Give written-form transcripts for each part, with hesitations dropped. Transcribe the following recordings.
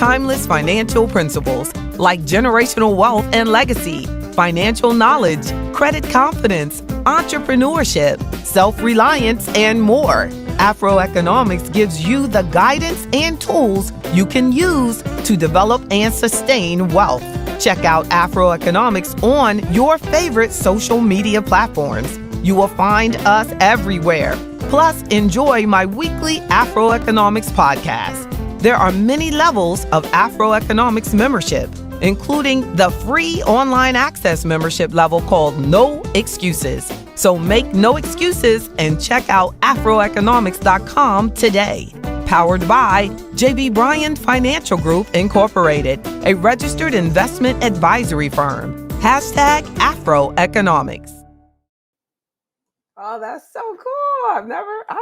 timeless financial principles like generational wealth and legacy, financial knowledge, credit confidence, entrepreneurship, self-reliance, and more. Afroeconomics gives you the guidance and tools you can use to develop and sustain wealth. Check out Afroeconomics on your favorite social media platforms. You will find us everywhere. Plus, enjoy my weekly Afroeconomics podcast. There are many levels of Afroeconomics membership, including the free online access membership level called No Excuses. So make no excuses and check out afroeconomics.com today. Powered by J.B. Bryan Financial Group, Incorporated, a registered investment advisory firm. Hashtag Afroeconomics. Oh, that's so cool. I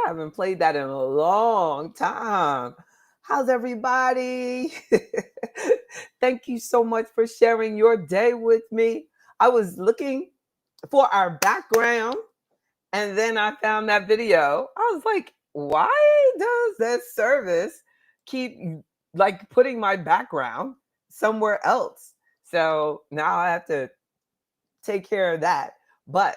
haven't played that in a long time. How's everybody? Thank you so much for sharing your day with me. I was looking for our background and then I found that video. I was like, why does this service keep like putting my background somewhere else? So now I have to take care of that. But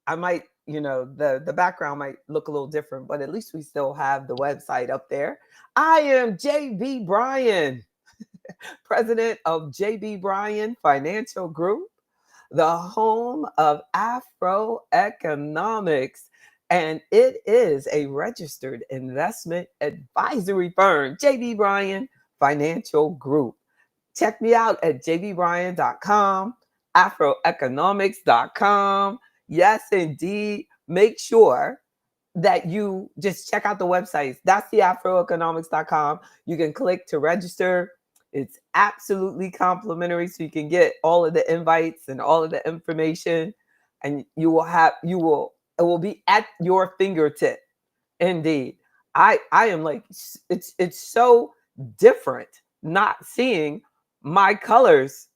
I might, the background might look a little different, but at least we still have the website up there. I am J.B. Bryan, president of J.B. Bryan Financial Group, the home of Afroeconomics, and it is a registered investment advisory firm, J.B. Bryan Financial Group. Check me out at jbbryan.com, afroeconomics.com. Yes, indeed. Make sure that you just check out the websites. That's the afroeconomics.com. You can click to register. It's absolutely complimentary, so you can get all of the invites and all of the information, and it will be at your fingertip. Indeed. I am like, it's so different not seeing my colors,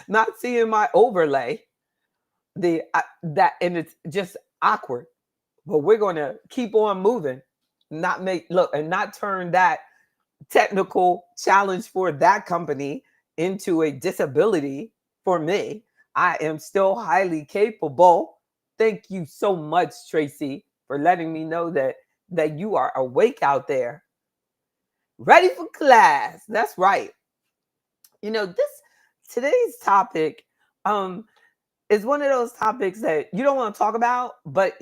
not seeing my overlay, and it's just awkward. But we're going to keep on moving, and not turn that technical challenge for that company into a disability for me. I am still highly capable. Thank you so much, Tracy, for letting me know that you are awake out there, ready for class. That's right. Today's topic is one of those topics that you don't want to talk about, but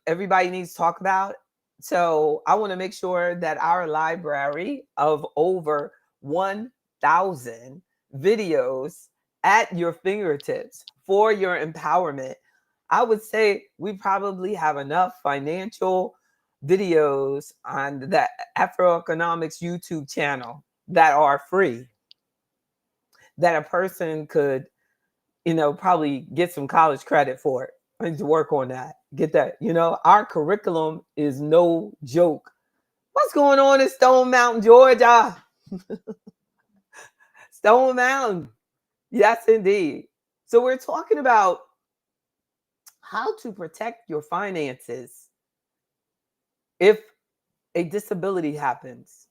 everybody needs to talk about. So I want to make sure that our library of over 1,000 videos at your fingertips for your empowerment. I would say we probably have enough financial videos on the Afroeconomics YouTube channel that are free, that a person could, probably get some college credit for it. I need to work on that. Get that. Our curriculum is no joke. What's going on in Stone Mountain, Georgia? Stone Mountain. Yes, indeed. So we're talking about how to protect your finances if a disability happens.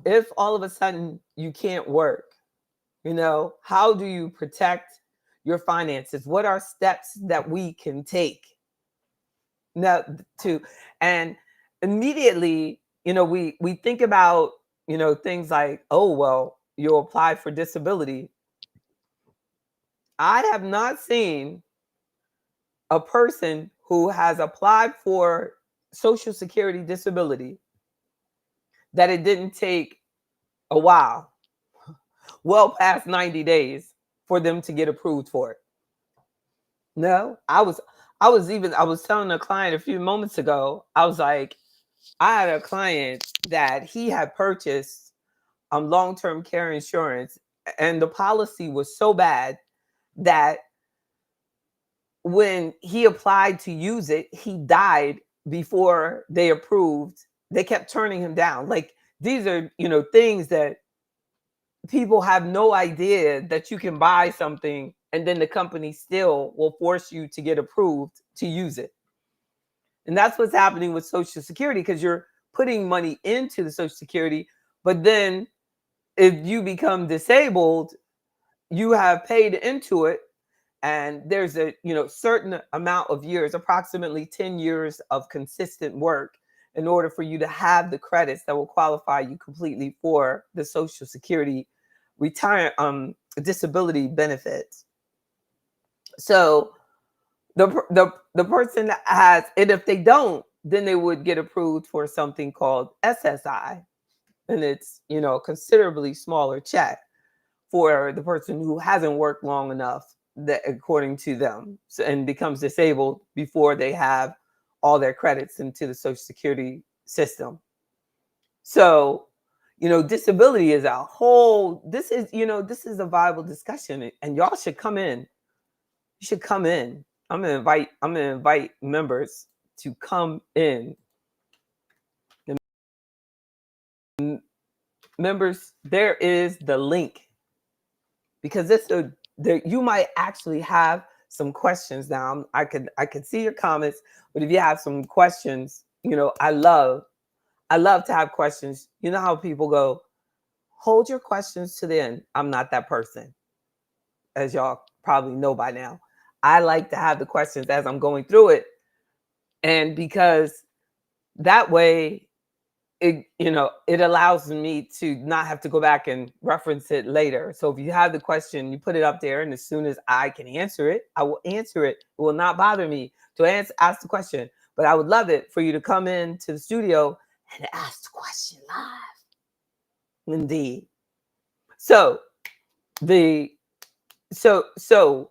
If all of a sudden you can't work, how do you protect your finances? What are steps that we can take now and immediately, we think about, things like, oh, well, you'll apply for disability. I have not seen a person who has applied for Social Security disability that it didn't take a while, well past 90 days, for them to get approved for it. No, I was telling a client a few moments ago, I was like, I had a client that he had purchased long-term care insurance, and the policy was so bad that when he applied to use it, he died before they approved. They kept turning him down. Like, these are, things that people have no idea, that you can buy something and then the company still will force you to get approved to use it. And that's what's happening with Social Security, because you're putting money into the Social Security, but then if you become disabled, you have paid into it, and there's a certain amount of years, approximately 10 years of consistent work, in order for you to have the credits that will qualify you completely for the Social Security disability benefits. So the person that has it, if they don't, then they would get approved for something called SSI, and it's a considerably smaller check for the person who hasn't worked long enough, that according to them, and becomes disabled before they have all their credits into the Social Security system. So disability is a whole, this is a viable discussion, and y'all should come in. You should come in. I'm gonna invite members to come in. Members, there is the link, because you might actually have some questions now. I could see your comments, but if you have some questions, I love to have questions. You know how people go, hold your questions to the end. I'm not that person, as y'all probably know by now. I like to have the questions as I'm going through it, and because that way it allows me to not have to go back and reference it later. So if you have the question, you put it up there, and as soon as I can answer it, I will answer it. It will not bother me to ask the question, but I would love it for you to come into the studio and ask the question live. Indeed. So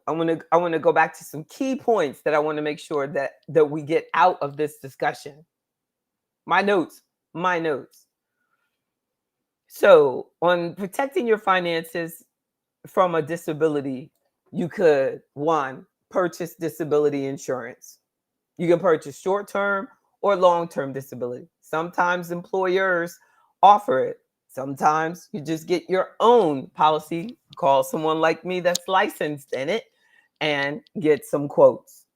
I want to go back to some key points that I want to make sure that we get out of this discussion. My notes. So on protecting your finances from a disability, you could, one, purchase disability insurance. You can purchase short-term or long-term disability. Sometimes employers offer it. Sometimes you just get your own policy, call someone like me that's licensed in it, and get some quotes.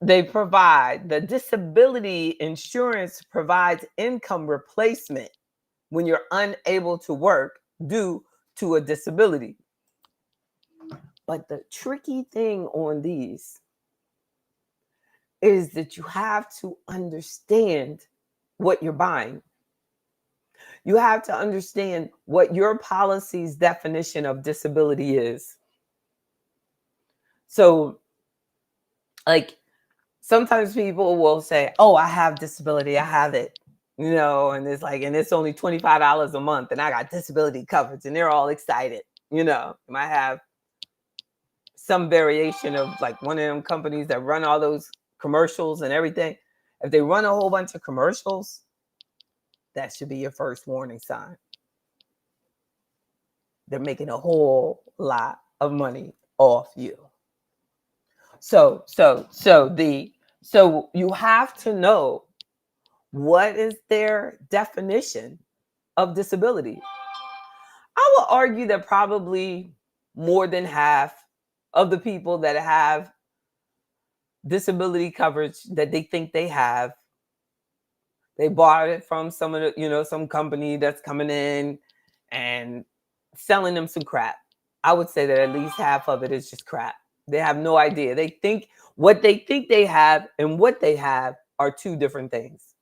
They provide, the disability insurance provides income replacement when you're unable to work due to a disability. But the tricky thing on these is that you have to understand what you're buying. You have to understand what your policy's definition of disability is. So, like, sometimes people will say, oh, I have disability, I have it, and it's like, and it's only $25 a month, and I got disability coverage, and they're all excited. You might have some variation of, like, one of them companies that run all those commercials and everything. If they run a whole bunch of commercials, that should be your first warning sign. They're making a whole lot of money off you. So you have to know what is their definition of disability. I will argue that probably more than half of the people that have disability coverage that they think they have, they bought it from some company that's coming in and selling them some crap. I would say that at least half of it is just crap. They have no idea. They think what they think they have and what they have are two different things.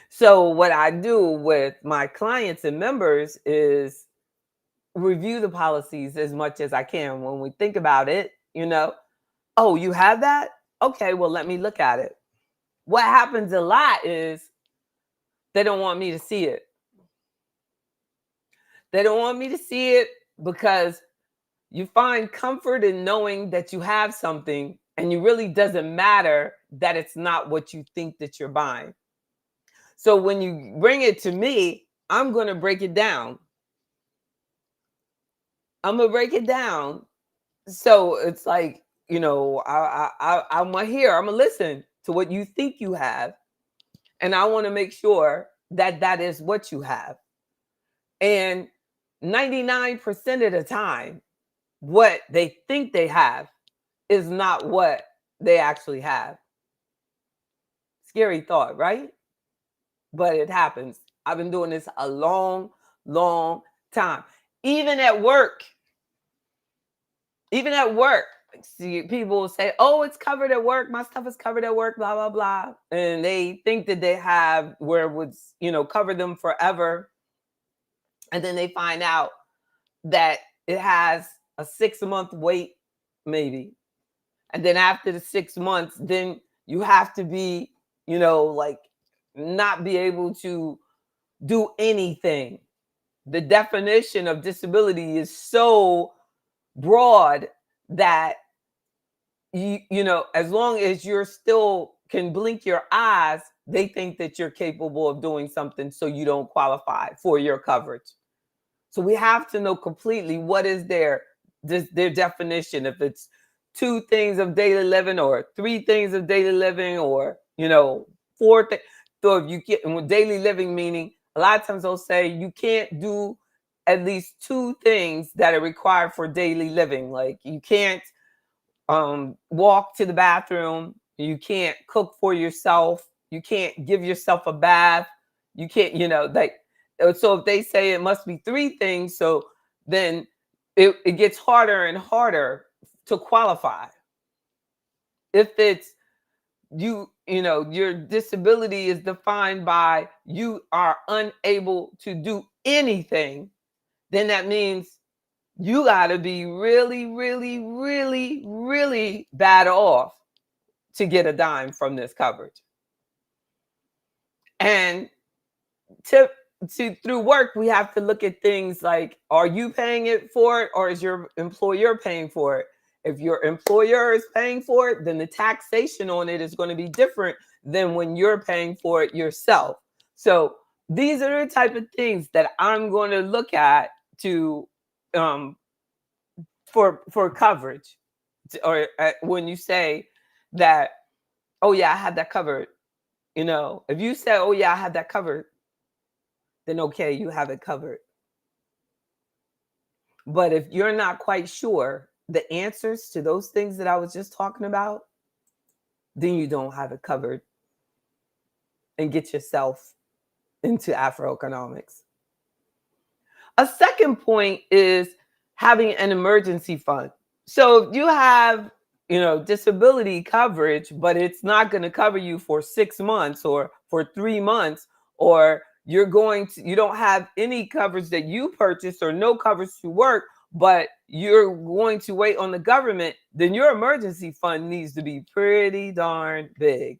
So what I do with my clients and members is review the policies as much as I can. When we think about it, oh, you have that? Okay, well, let me look at it. What happens a lot is they don't want me to see it. They don't want me to see it because you find comfort in knowing that you have something, and it really doesn't matter that it's not what you think that you're buying. So when you bring it to me, I'm going to break it down. I'm going to break it down. So it's like, I'm going to hear, I'm going to listen to what you think you have. And I want to make sure that that is what you have. And 99% of the time, what they think they have is not what they actually have. Scary thought, right? But it happens. I've been doing this a long, long time. Even at work, see, people will say, oh, it's covered at work. My stuff is covered at work, blah, blah, blah. And they think that they have where it would, cover them forever. And then they find out that it has a 6-month wait, maybe. And then after the 6 months, then you have to be, like not be able to do anything. The definition of disability is so broad that as long as you're still can blink your eyes, they think that you're capable of doing something, so you don't qualify for your coverage. So we have to know completely what is their definition. If it's 2 things of daily living, or 3 things of daily living, or 4 things. So if you get with daily living, meaning a lot of times they'll say you can't do at least 2 things that are required for daily living. Like you can't walk to the bathroom, you can't cook for yourself, you can't give yourself a bath, you can't, so if they say it must be 3 things, so then it gets harder and harder to qualify. If it's your disability is defined by you are unable to do anything, then that means you got to be really, really, really, really bad off to get a dime from this coverage. And through work, we have to look at things like, are you paying it for it, or is your employer paying for it? If your employer is paying for it, then the taxation on it is going to be different than when you're paying for it yourself. So these are the type of things that I'm going to look at to for coverage, or when you say that, oh yeah, I have that covered. If you say, oh yeah, I have that covered, then okay, you have it covered. But if you're not quite sure the answers to those things that I was just talking about, then you don't have it covered. And get yourself into Afroeconomics. A second point is having an emergency fund. So if you have, disability coverage, but it's not going to cover you for 6 months or for 3 months, or you don't have any coverage that you purchased or no coverage to work, but you're going to wait on the government, then your emergency fund needs to be pretty darn big,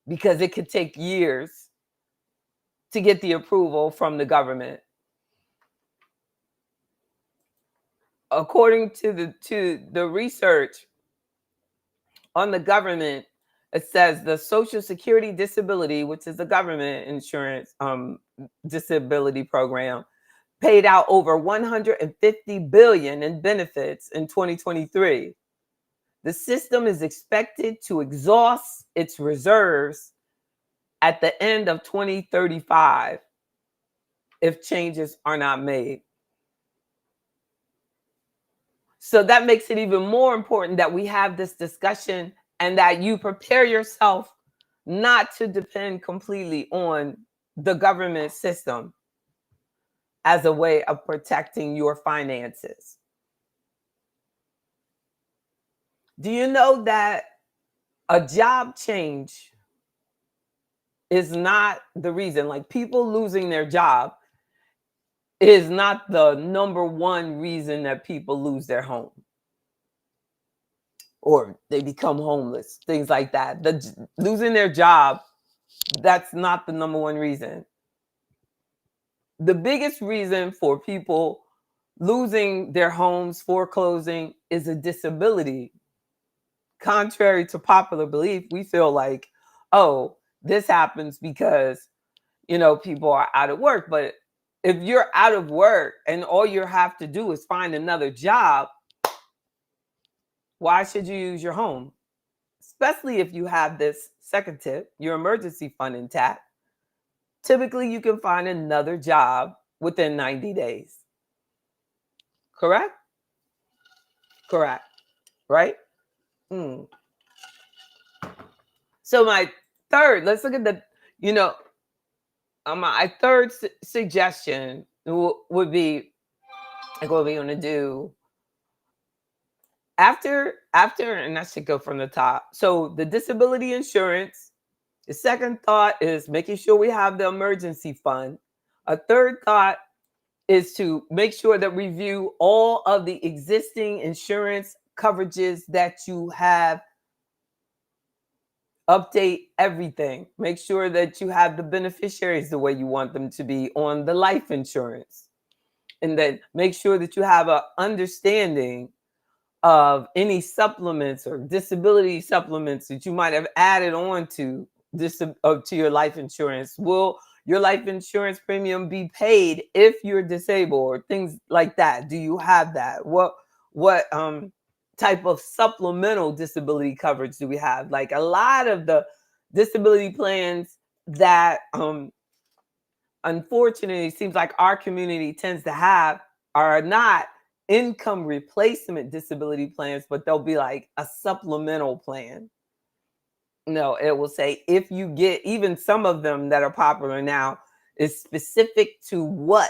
because it could take years to get the approval from the government. According to the research on the government, it says the Social Security disability, which is the government insurance disability program, paid out over $150 billion in benefits in 2023. The system is expected to exhaust its reserves at the end of 2035 if changes are not made. So that makes it even more important that we have this discussion and that you prepare yourself not to depend completely on the government system as a way of protecting your finances. Do you know that a job change is not the reason? Like, people losing their job is not the number one reason that people lose their home or they become homeless, things like that. Losing their job, that's not the number one reason. The biggest reason for people losing their homes, foreclosing, is a disability. Contrary to popular belief, we feel like, oh, this happens because, people are out of work. But if you're out of work and all you have to do is find another job, why should you use your home? Especially if you have this second tip, your emergency fund intact. Typically, you can find another job within 90 days. Correct? Correct. Right? So my third, let's look at the, you know, my third suggestion would be like what we're gonna do after, and I should go from the top. So the disability insurance. The second thought is making sure we have the emergency fund. A third thought is to make sure that we review all of the existing insurance coverages that you have, update everything. Make sure that you have the beneficiaries the way you want them to be on the life insurance. And then make sure that you have an understanding of any supplements or disability supplements that you might have added on to this to your life insurance. Will your life insurance premium be paid if you're disabled or things like that? Do you have that? What type of supplemental disability coverage do we have? Like a lot of the disability plans that unfortunately it seems like our community tends to have are not income replacement disability plans, but they'll be like a supplemental plan. No, it will say if you get, even some of them that are popular now is specific to what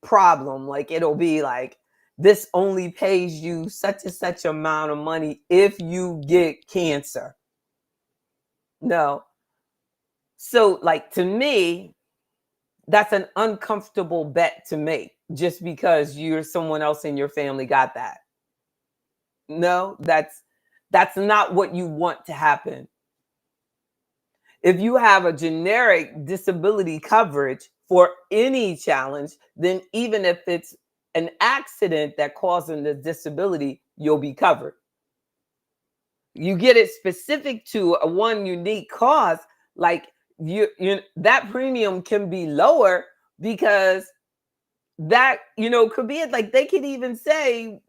problem. Like it'll be like this only pays you such and such amount of money if you get cancer. No. So like to me, that's an uncomfortable bet to make just because you're someone else in your family got that. No, that's not what you want to happen. If you have a generic disability coverage for any challenge, then even if it's an accident that causing the disability, you'll be covered. You get it specific to a one unique cause, like you that premium can be lower because that could be it. Like they could even say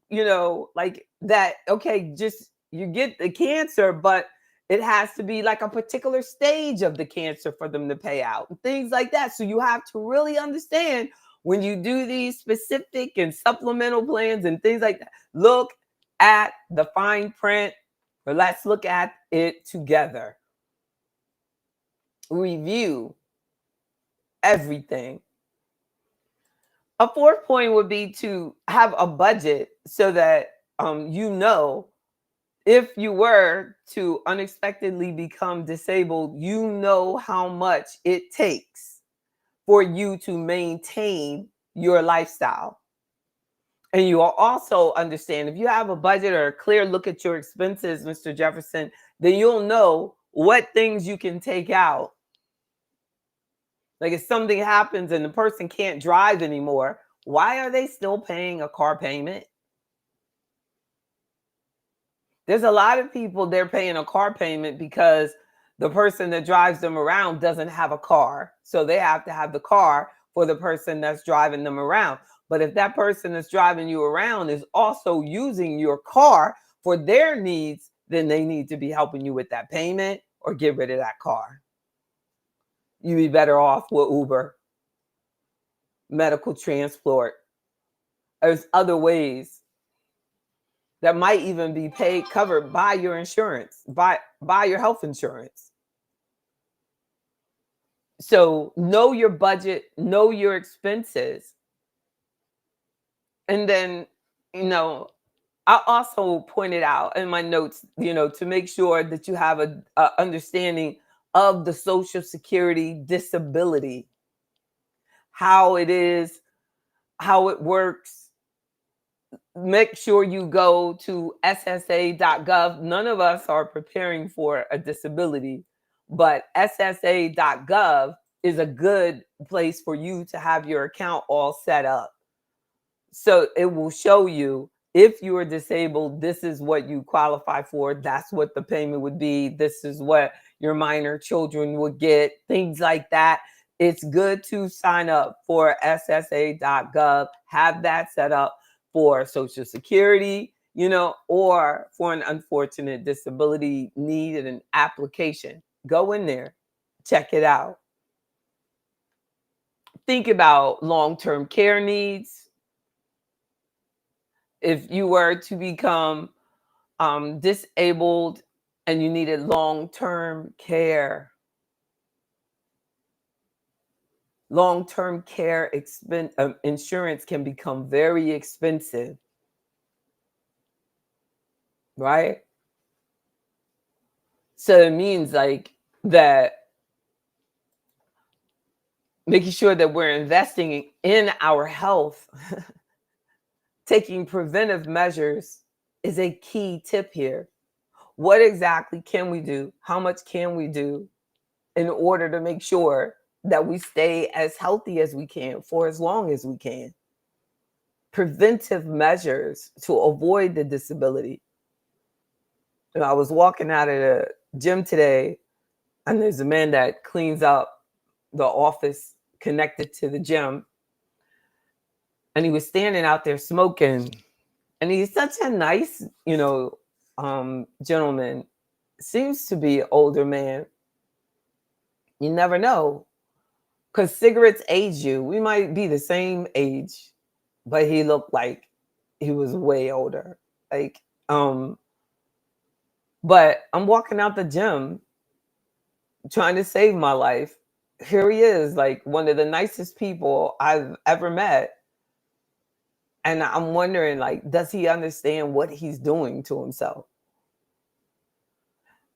like that, okay, just you get the cancer, but it has to be like a particular stage of the cancer for them to pay out and things like that. So you have to really understand when you do these specific and supplemental plans and things like that, look at the fine print, or let's look at it together. Review everything. A fourth point would be to have a budget so that if you were to unexpectedly become disabled, you know how much it takes for you to maintain your lifestyle. And you will also understand if you have a budget or a clear look at your expenses, Mr. Jefferson, then you'll know what things you can take out. Like if something happens and the person can't drive anymore, why are they still paying a car payment? There's a lot of people, they're paying a car payment because the person that drives them around doesn't have a car. So they have to have the car for the person that's driving them around. But if that person that's driving you around is also using your car for their needs, then they need to be helping you with that payment or get rid of that car. You'd be better off with Uber, medical transport. There's other ways that might even be covered by your insurance, by your health insurance. So know your budget, know your expenses. And then, I also pointed out in my notes, to make sure that you have a understanding of the Social Security disability, how it is, how it works. Make sure you go to ssa.gov. None of us are preparing for a disability, but ssa.gov is a good place for you to have your account all set up. So it will show you if you are disabled, this is what you qualify for. That's what the payment would be. This is what your minor children would get, things like that. It's good to sign up for ssa.gov, have that set up for Social Security, or for an unfortunate disability need and an application. Go in there, check it out. Think about long-term care needs. If you were to become disabled and you needed long-term care. Long-term care insurance can become very expensive, right? So it means like that making sure that we're investing in our health, taking preventive measures is a key tip here. What exactly can we do? How much can we do in order to make sure that we stay as healthy as we can for as long as we can? Preventive measures to avoid the disability. I was walking out of the gym today, and there's a man that cleans up the office connected to the gym. And he was standing out there smoking. And he's such a nice, gentleman. Seems to be an older man. You never know. Because cigarettes age you. We might be the same age, but he looked like he was way older. Like, but I'm walking out the gym trying to save my life. Here he is, like one of the nicest people I've ever met. And I'm wondering, like, does he understand what he's doing to himself?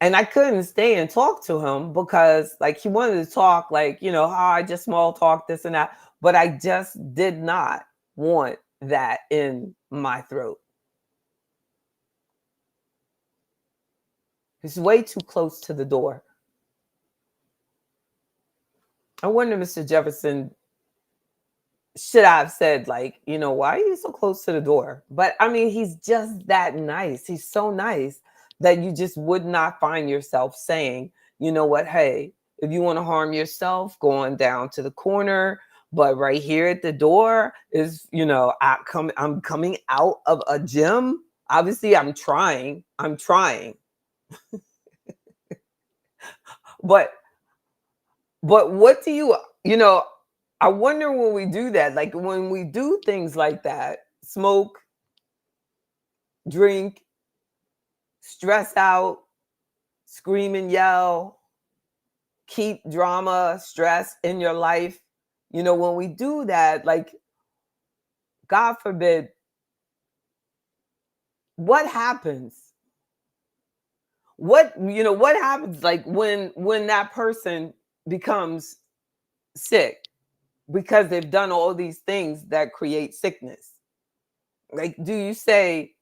And I couldn't stay and talk to him because, like, he wanted to talk, like, how I just small talk this and that. But I just did not want that in my throat. He's way too close to the door. I wonder, Mr. Jefferson, should I have said, like, why are you so close to the door? But I mean, he's just that nice. He's so nice that you just would not find yourself saying, you know what, hey, if you want to harm yourself, go on down to the corner. But right here at the door is, I'm coming out of a gym. Obviously, I'm trying. But what do I wonder when we do that, like when we do things like that, smoke, drink, stress out, scream and yell, keep drama, stress in your life. When we do that, like, God forbid, what happens? What happens, like, when that person becomes sick because they've done all these things that create sickness? Like, do you say,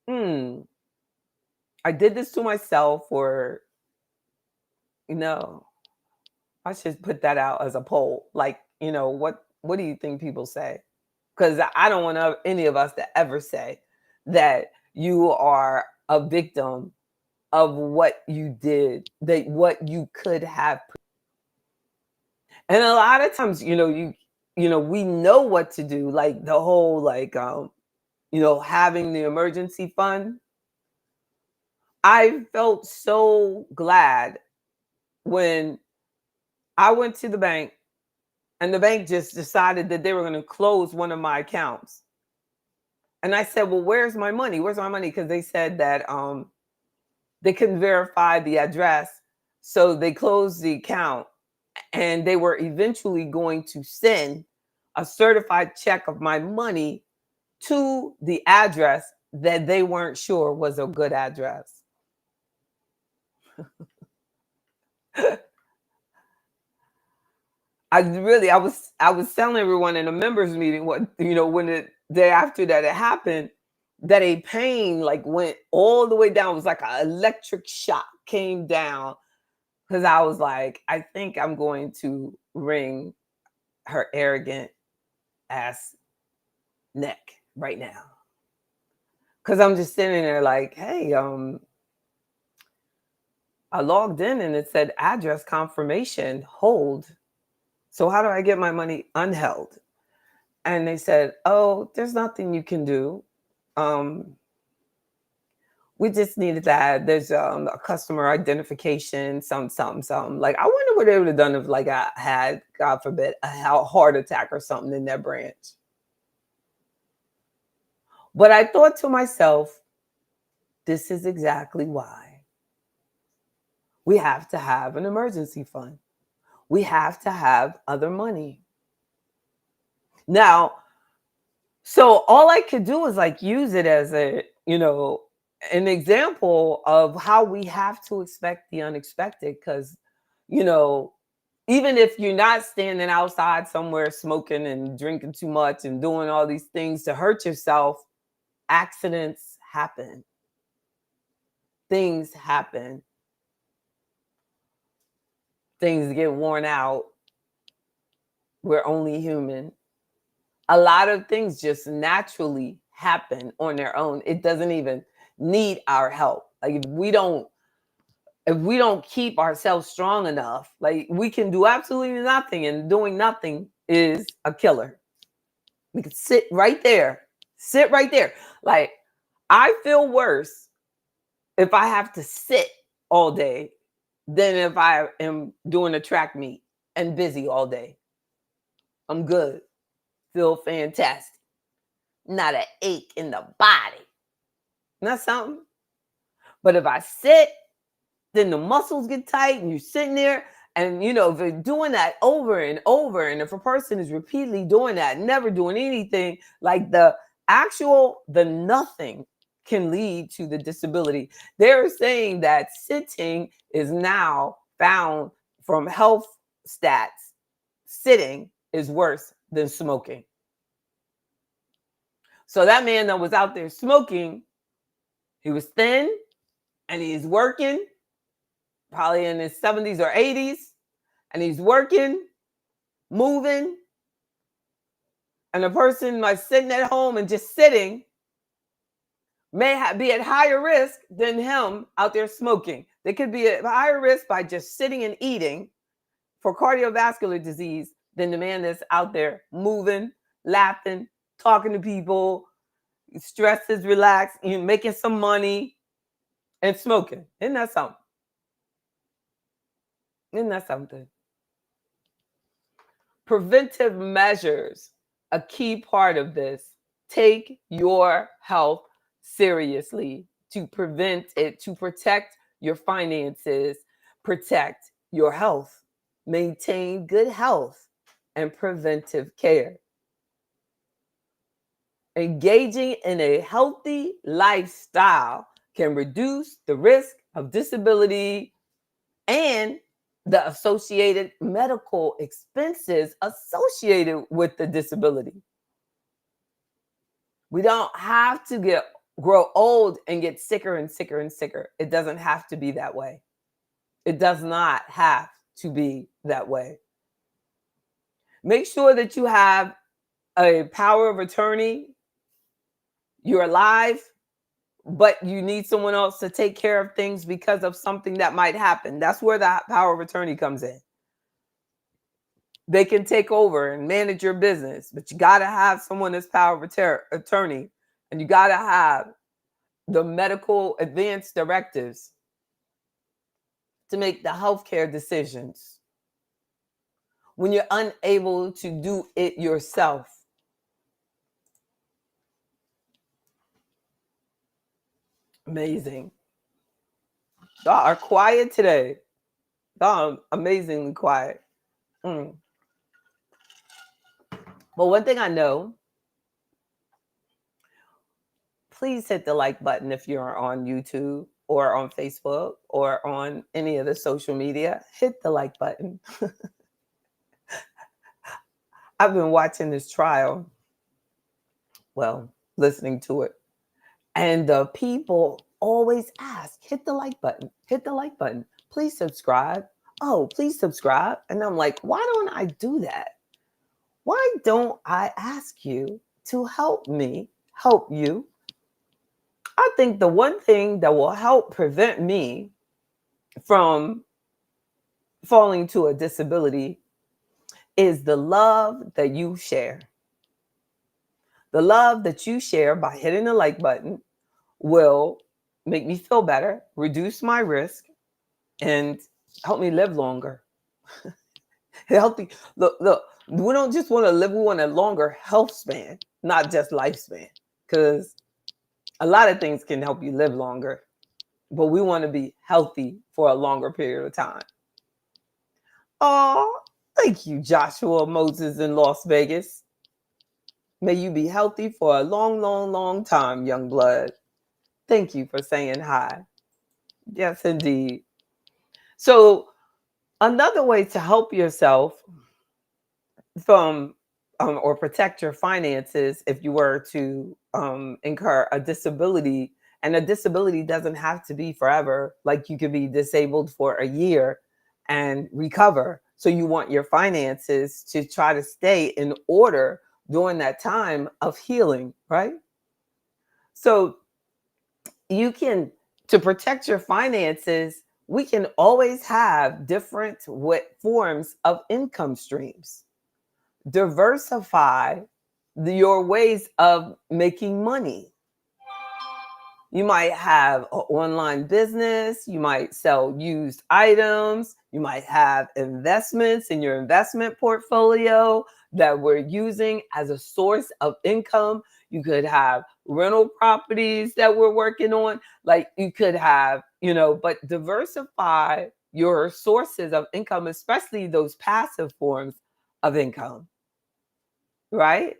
I did this to myself, or, I should put that out as a poll. Like, what do you think people say? Because I don't want any of us to ever say that you are a victim of what you did, that what you could have. And a lot of times, we know what to do, like the whole, like, having the emergency fund. I felt so glad when I went to the bank and the bank just decided that they were going to close one of my accounts. And I said, well, where's my money? Where's my money? Because they said that they couldn't verify the address. So they closed the account, and they were eventually going to send a certified check of my money to the address that they weren't sure was a good address. I was telling everyone in a members meeting when the day after that it happened, that a pain like went all the way down. It was like an electric shock came down, because I was like, I think I'm going to wring her arrogant ass neck right now. Because I'm just sitting there like, hey, I logged in and it said address confirmation hold. So how do I get my money unheld? And they said, oh, there's nothing you can do. We just needed that. There's a customer identification, something. Like, I wonder what they would have done if, like, I had, God forbid, a heart attack or something in their branch. But I thought to myself, this is exactly why We have to have an emergency fund. We have to have other money. Now, so all I could do is like use it as an example of how we have to expect the unexpected. Because, you know, even if you're not standing outside somewhere smoking and drinking too much and doing all these things to hurt yourself, accidents happen. Things happen. Things get worn out. We're only human. A lot of things just naturally happen on their own. It doesn't even need our help. Like if we don't keep ourselves strong enough, like we can do absolutely nothing, and doing nothing is a killer. We can sit right there. Sit right there. Like I feel worse if I have to sit all day than if I am doing a track meet and busy all day. I'm good. Feel fantastic. Not an ache in the body. Not something. But if I sit, then the muscles get tight and you're sitting there. And, if you're doing that over and over, and if a person is repeatedly doing that, never doing anything, like the nothing can lead to the disability. They're saying that sitting is now found from health stats. Sitting is worse than smoking. So that man that was out there smoking, he was thin and he's working, probably in his 70s or 80s, and he's working, moving. And a person like sitting at home and just sitting may be at higher risk than him out there smoking. They could be at higher risk by just sitting and eating for cardiovascular disease than the man that's out there moving, laughing, talking to people, stressed is relaxed, making some money and smoking. Isn't that something? Isn't that something? Preventive measures, a key part of this. Take your health seriously to prevent it, to protect your finances, protect your health, maintain good health and preventive care. Engaging in a healthy lifestyle can reduce the risk of disability and the associated medical expenses associated with the disability. We don't have to grow old and get sicker and sicker and sicker. It doesn't have to be that way. It does not have to be that way. Make sure that you have a power of attorney. You're alive, but you need someone else to take care of things because of something that might happen. That's where the power of attorney comes in. They can take over and manage your business, but you got to have someone that's power of attorney, and you got to have the medical advance directives to make the healthcare decisions when you're unable to do it yourself. Amazing. Y'all are quiet today. Y'all are amazingly quiet. But one thing I know, please hit the like button if you're on YouTube or on Facebook or on any of the social media. Hit the like button. I've been watching this trial, listening to it. And the people always ask, hit the like button, hit the like button. Please subscribe. Oh, please subscribe. And I'm like, why don't I do that? Why don't I ask you to help me help you? I think the one thing that will help prevent me from falling to a disability is the love that you share. The love that you share by hitting the like button will make me feel better, reduce my risk, and help me live longer. Healthy. Look, we don't just want to live, we want a longer health span, not just lifespan. Because a lot of things can help you live longer. but we want to be healthy for a longer period of time. Oh, thank you, Joshua Moses in Las Vegas. May you be healthy for a long, long, long time, young blood. Thank you for saying hi. Yes, indeed. So, another way to help yourself from or protect your finances if you were to incur a disability, and a disability doesn't have to be forever. Like, you could be disabled for a year and recover. So you want your finances to try to stay in order during that time of healing, right? So you can, to protect your finances, we can always have different forms of income streams. Diversify your ways of making money. You might have an online business, you might sell used items, you might have investments in your investment portfolio that we're using as a source of income. You could have rental properties that we're working on. Like, you could have, but diversify your sources of income, especially those passive forms of income, right?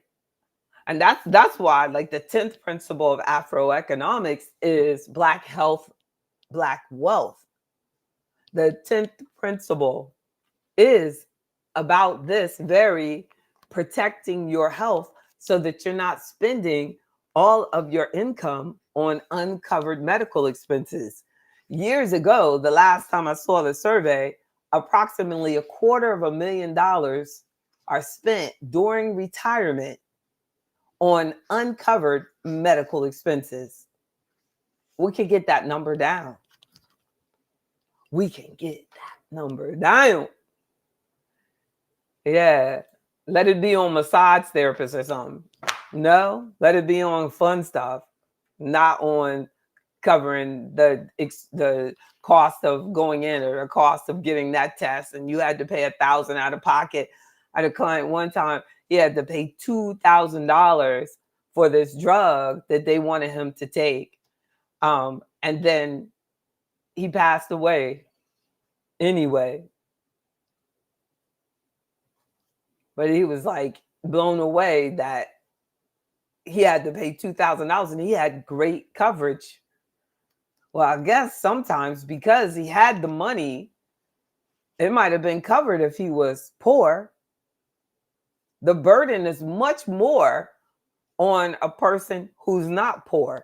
And that's why, like, the 10th principle of Afroeconomics is Black health, Black wealth. The 10th principle is about this very protecting your health so that you're not spending all of your income on uncovered medical expenses. Years ago, the last time I saw the survey, approximately $250,000 are spent during retirement on uncovered medical expenses. We can get that number down. We can get that number down. Yeah. Let it be on massage therapists or something. No, let it be on fun stuff, not on covering the cost of going in or the cost of getting that test. And you had to pay $1,000 out of pocket. I had a client one time, he had to pay $2,000 for this drug that they wanted him to take. And then he passed away anyway. But he was like blown away that he had to pay $2,000 and he had great coverage. Well, I guess sometimes because he had the money, it might have been covered if he was poor. The burden is much more on a person who's not poor.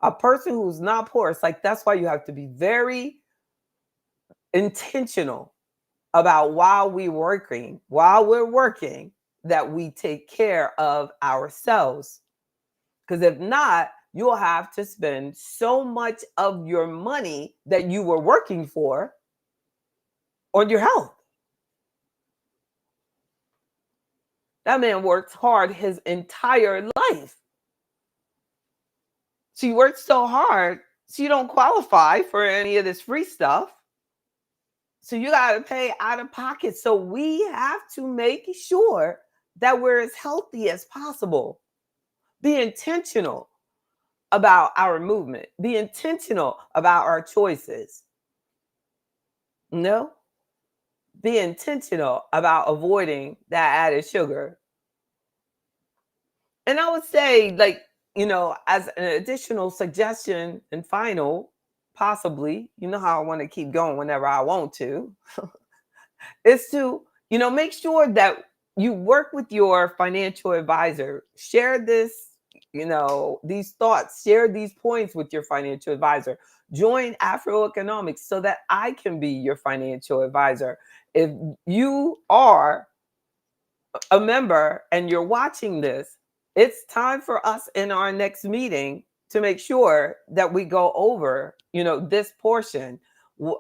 A person who's not poor, it's like, that's why you have to be very intentional about while we're working, that we take care of ourselves. Because if not, you'll have to spend so much of your money that you were working for on your health. That man worked hard his entire life. So you worked so hard, so you don't qualify for any of this free stuff. So you got to pay out of pocket. So we have to make sure that we're as healthy as possible. Be intentional about our movement. Be intentional about our choices. No? Be intentional about avoiding that added sugar. And I would say, like, as an additional suggestion and final, possibly, how I want to keep going whenever I want to, is to, make sure that you work with your financial advisor. Share this, these thoughts, share these points with your financial advisor. Join Afroeconomics so that I can be your financial advisor. If you are a member and you're watching this, it's time for us in our next meeting to make sure that we go over, this portion.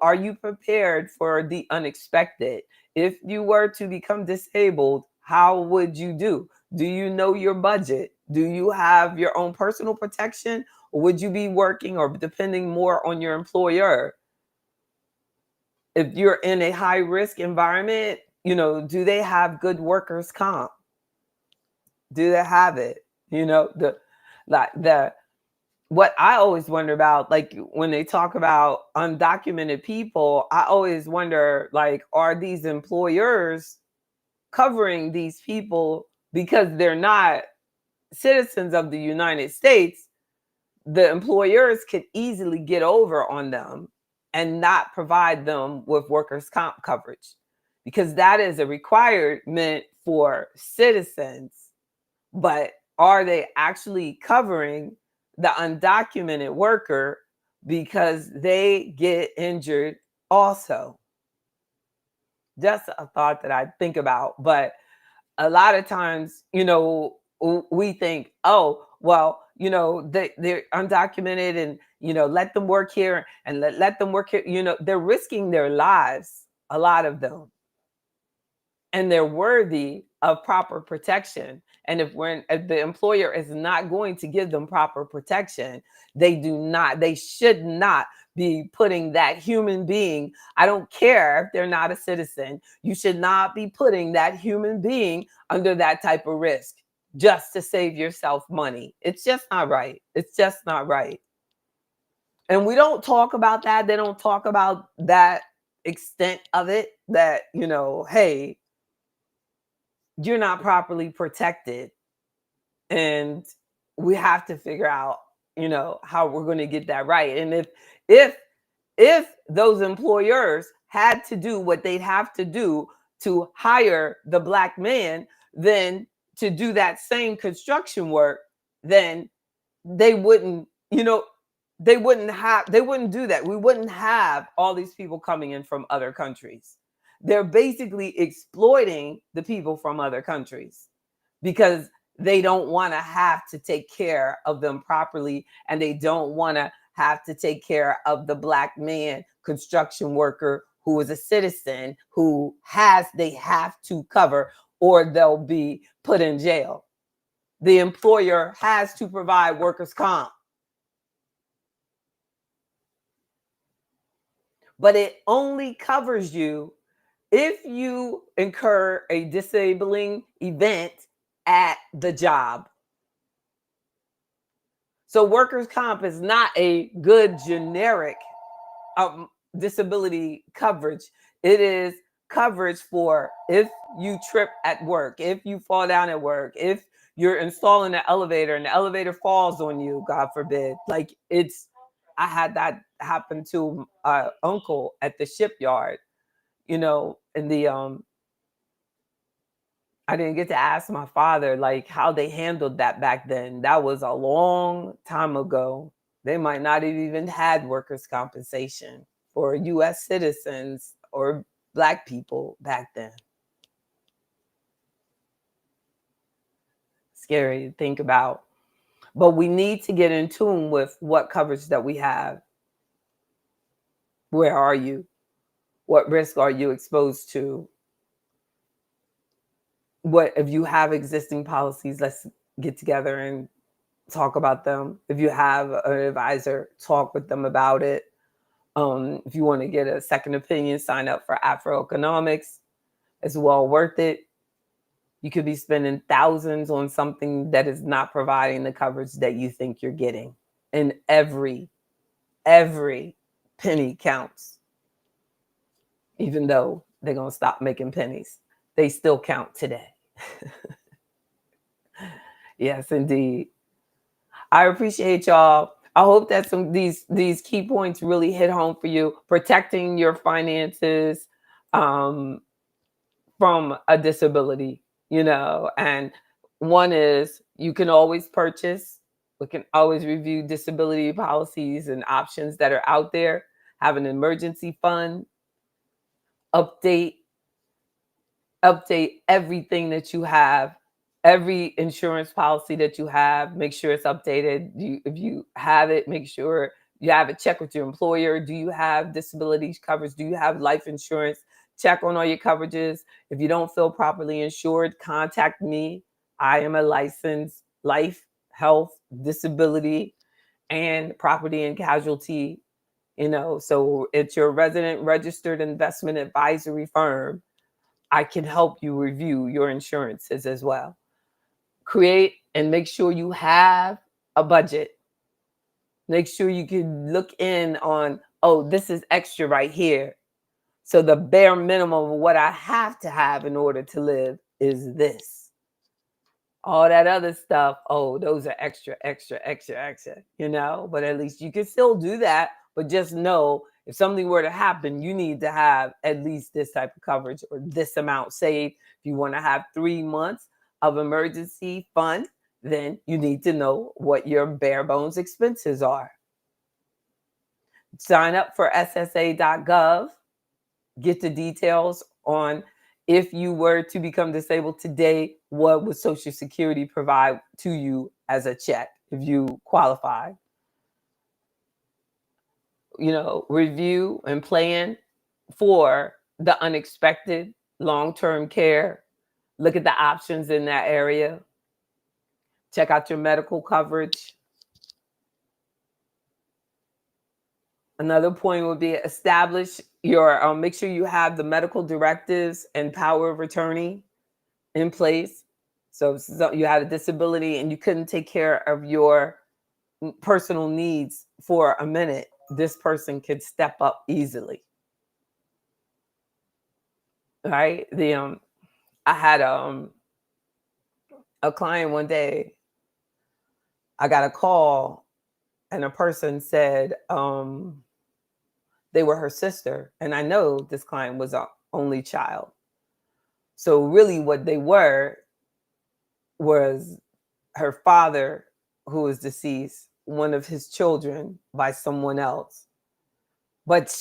Are you prepared for the unexpected? If you were to become disabled, how would you do? Do you know your budget? Do you have your own personal protection? Or would you be working or depending more on your employer? If you're in a high risk environment, do they have good workers' comp? Do they have it? The what I always wonder about, like when they talk about undocumented people, I always wonder, like, are these employers covering these people because they're not citizens of the United States? The employers could easily get over on them and not provide them with workers' comp coverage because that is a requirement for citizens. But are they actually covering the undocumented worker because they get injured also? Just a thought that I think about. But a lot of times, we think, oh, well, they're undocumented and, let them work here and let them work here. They're risking their lives, a lot of them, and they're worthy of proper protection. And if the employer is not going to give them proper protection, they should not be putting that human being, I don't care if they're not a citizen, you should not be putting that human being under that type of risk just to save yourself money. It's just not right. It's just not right. And we don't talk about that. They don't talk about that extent of it, that, hey, you're not properly protected. And we have to figure out, how we're going to get that right. And if those employers had to do what they'd have to do to hire the Black man, then to do that same construction work, then they wouldn't, they wouldn't do that. We wouldn't have all these people coming in from other countries. They're basically exploiting the people from other countries because they don't want to have to take care of them properly, and they don't want to have to take care of the Black man construction worker who is a citizen who they have to cover, or they'll be put in jail. The employer has to provide workers' comp. But it only covers you if you incur a disabling event at the job. So workers' comp is not a good generic disability coverage. It is coverage for if you trip at work, if you fall down at work, if you're installing an elevator and the elevator falls on you, God forbid. Like, I had that happen to uncle at the shipyard, in the I didn't get to ask my father, like, how they handled that back then. That was a long time ago. They might not have even had workers' compensation for US citizens or Black people back then. Scary to think about. But we need to get in tune with what coverage that we have. Where are you? What risk are you exposed to? What if you have existing policies? Let's get together and talk about them. If you have an advisor, talk with them about it. If you want to get a second opinion, sign up for Afroeconomics. It's well worth it. You could be spending thousands on something that is not providing the coverage that you think you're getting. And every penny counts. Even though they're going to stop making pennies, they still count today. Yes, indeed. I appreciate y'all. I hope that some of these key points really hit home for you. Protecting your finances from a disability, and one is you can always purchase. We can always review disability policies and options that are out there. Have an emergency fund. Update everything that you have. Every insurance policy that you have, make sure it's updated. If you have it, make sure you have it. Check with your employer. Do you have disability coverage? Do you have life insurance? Check on all your coverages. If you don't feel properly insured, contact me. I am a licensed life, health, disability, and property and casualty. So it's your resident registered investment advisory firm. I can help you review your insurances as well. Create and make sure you have a budget. Make sure you can look in on, oh, this is extra right here. So the bare minimum of what I have to have in order to live is this. All that other stuff, oh, those are extra, extra, extra, extra, but at least you can still do that. But just know if something were to happen, you need to have at least this type of coverage or this amount saved. If you want to have 3 months of emergency fund, then you need to know what your bare bones expenses are. Sign up for SSA.gov. Get the details on if you were to become disabled today, what would Social Security provide to you as a check if you qualify? Review and plan for the unexpected, long-term care. Look at the options in that area. Check out your medical coverage. Another point would be establish your, make sure you have the medical directives and power of attorney in place. So you had a disability and you couldn't take care of your personal needs for a minute, this person could step up easily. Right? I had a client one day. I got a call and a person said they were her sister. And I know this client was an only child. So really what they were was her father, who was deceased, one of his children by someone else. But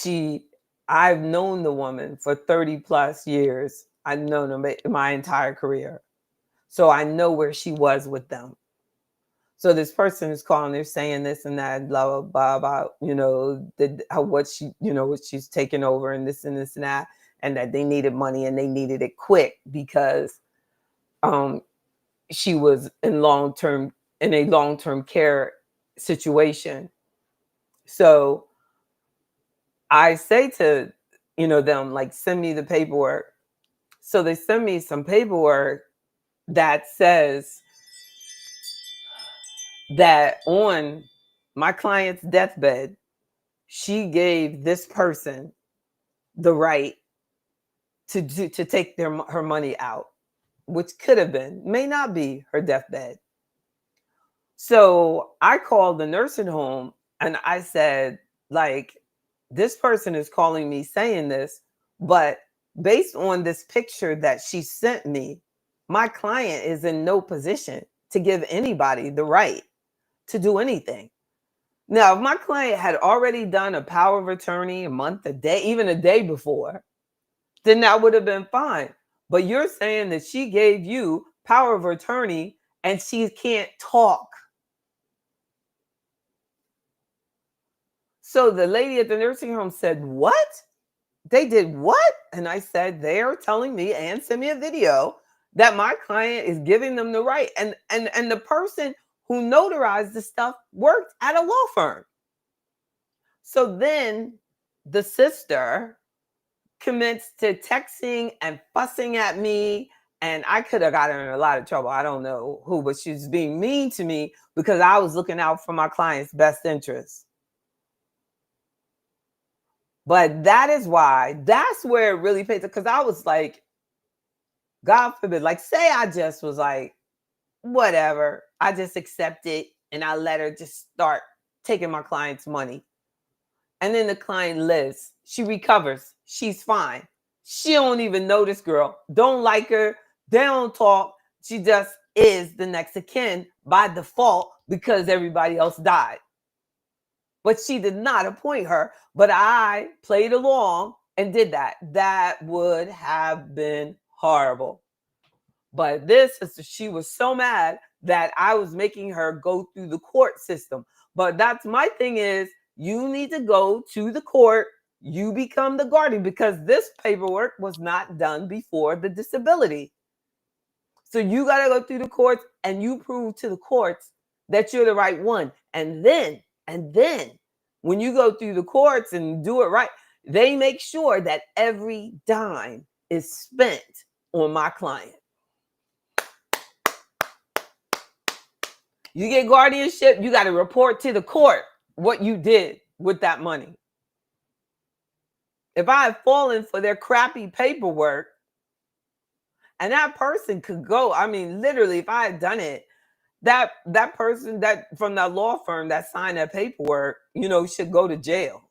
I've known the woman for 30 plus years. I've known her my entire career. So I know where she was with them. So this person is calling, they're saying this and that, blah, blah, blah, about, what she's taken over and this and this and that, and that they needed money and they needed it quick because she was in a long-term care situation. So I say to, them, like, send me the paperwork. So they send me some paperwork that says that on my client's deathbed, she gave this person the right to take her money out, which could have been, may not be her deathbed. So I called the nursing home and I said, like, this person is calling me saying this, but based on this picture that she sent me, my client is in no position to give anybody the right to do anything. Now, if my client had already done a power of attorney a month, a day, even a day before, then that would have been fine. But you're saying that she gave you power of attorney and she can't talk. So the lady at the nursing home said, what? They did what? And I said, they're telling me and send me a video that my client is giving them the right. And the person who notarized the stuff worked at a law firm. So then the sister commenced to texting and fussing at me. And I could have gotten in a lot of trouble. I don't know who, but she was being mean to me because I was looking out for my client's best interests. But that's where it really pays, because I was like, God forbid, like, say I just was like, whatever, I just accept it and I let her just start taking my client's money. And then the client lives, she recovers, she's fine. She don't even know this girl, don't like her, they don't talk. She just is the next of kin by default because everybody else died. But she did not appoint her, but I played along and did that. That would have been horrible. But she was so mad that I was making her go through the court system. But that's my thing is, you need to go to the court. You become the guardian because this paperwork was not done before the disability. So you got to go through the courts and you prove to the courts that you're the right one. And then when you go through the courts and do it right, they make sure that every dime is spent on my client. You get guardianship, you got to report to the court what you did with that money. If I had fallen for their crappy paperwork and that person could go, I mean, literally, if I had done it, that person that from that law firm that signed that paperwork, should go to jail.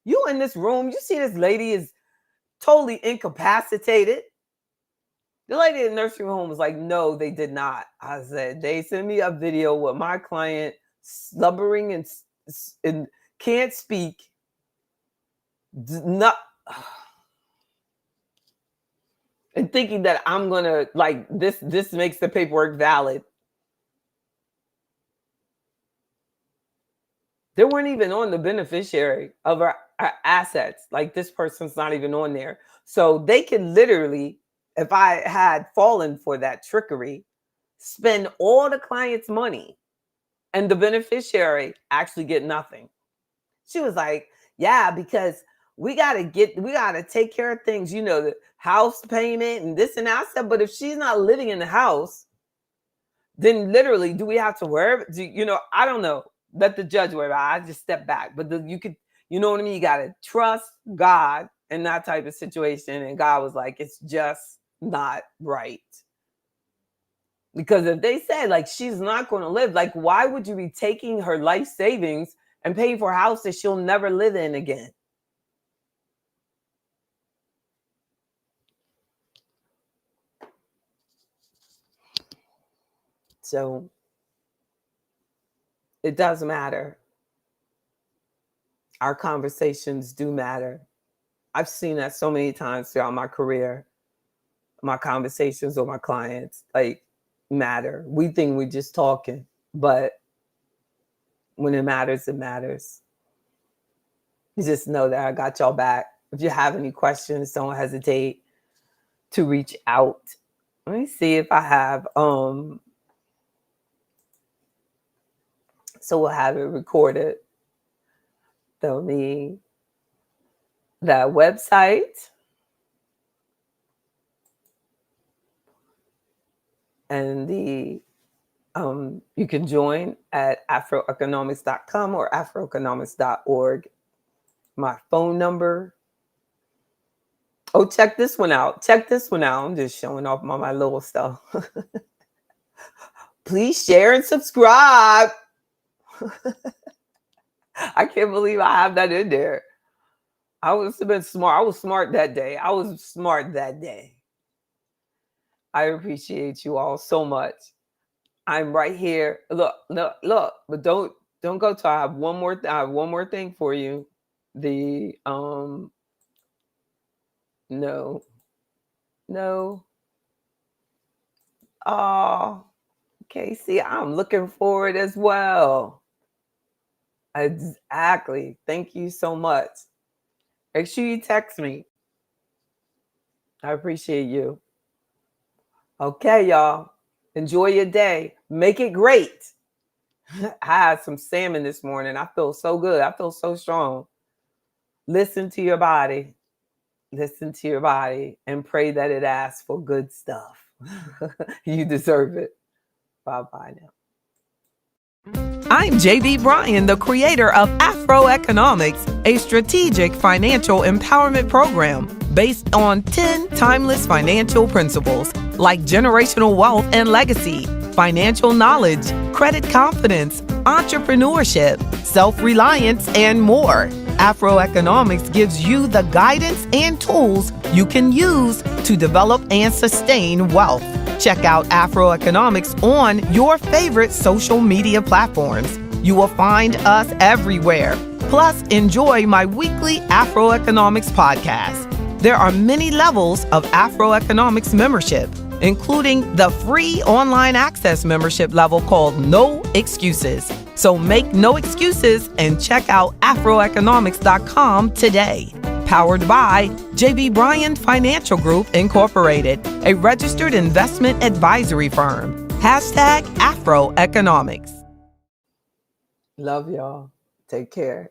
You in this room, you see this lady is totally incapacitated. The lady in the nursing home was like, no, they did not. I said, they sent me a video with my client slubbering and can't speak. Not, and thinking that I'm going to, like, this makes the paperwork valid. They weren't even on the beneficiary of our assets. Like, this person's not even on there. So they can literally, if I had fallen for that trickery, spend all the client's money and the beneficiary actually get nothing. She was like, yeah, because we got to take care of things, the house payment and this and that. I said, but if she's not living in the house, then literally, do we have to worry? I don't know. Let the judge worry about it. I just step back. But you could, you know what I mean? You got to trust God in that type of situation. And God was like, it's just not right. Because if they said, like, she's not going to live, like, why would you be taking her life savings and paying for a house that she'll never live in again? So it does matter. Our conversations do matter. I've seen that so many times throughout my career. My conversations with my clients, like, matter. We think we're just talking, but when it matters, it matters. You just know that I got y'all back. If you have any questions, don't hesitate to reach out. Let me see if I have, so we'll have it recorded. They'll need that website and the you can join at afroeconomics.com or afroeconomics.org. My phone number. Oh, check this one out. Check this one out. I'm just showing off my little stuff. Please share and subscribe. I can't believe I have that in there. I was a bit smart. I was smart that day. I appreciate you all so much. I'm right here. Look. But don't go to. I have one more thing for you. The no. Oh, Casey, I'm looking forward as well. Exactly. Thank you so much. Make sure you text me. I appreciate you. Okay, y'all. Enjoy your day. Make it great. I had some salmon this morning. I feel so good. I feel so strong. Listen to your body. Listen to your body and pray that it asks for good stuff. You deserve it. Bye-bye now. I'm JB Bryan, the creator of Afro Economics, a strategic financial empowerment program based on 10 timeless financial principles like generational wealth and legacy, financial knowledge, credit confidence, entrepreneurship, self-reliance, and more. Afro Economics gives you the guidance and tools you can use to develop and sustain wealth. Check out Afro Economics on your favorite social media platforms. You will find us everywhere. Plus, enjoy my weekly Afro Economics podcast. There are many levels of Afro Economics membership, including the free online access membership level called No Excuses. So make no excuses and check out afroeconomics.com today. Powered by JB Bryan Financial Group, Incorporated, a registered investment advisory firm. Hashtag Afro Economics. Love y'all. Take care.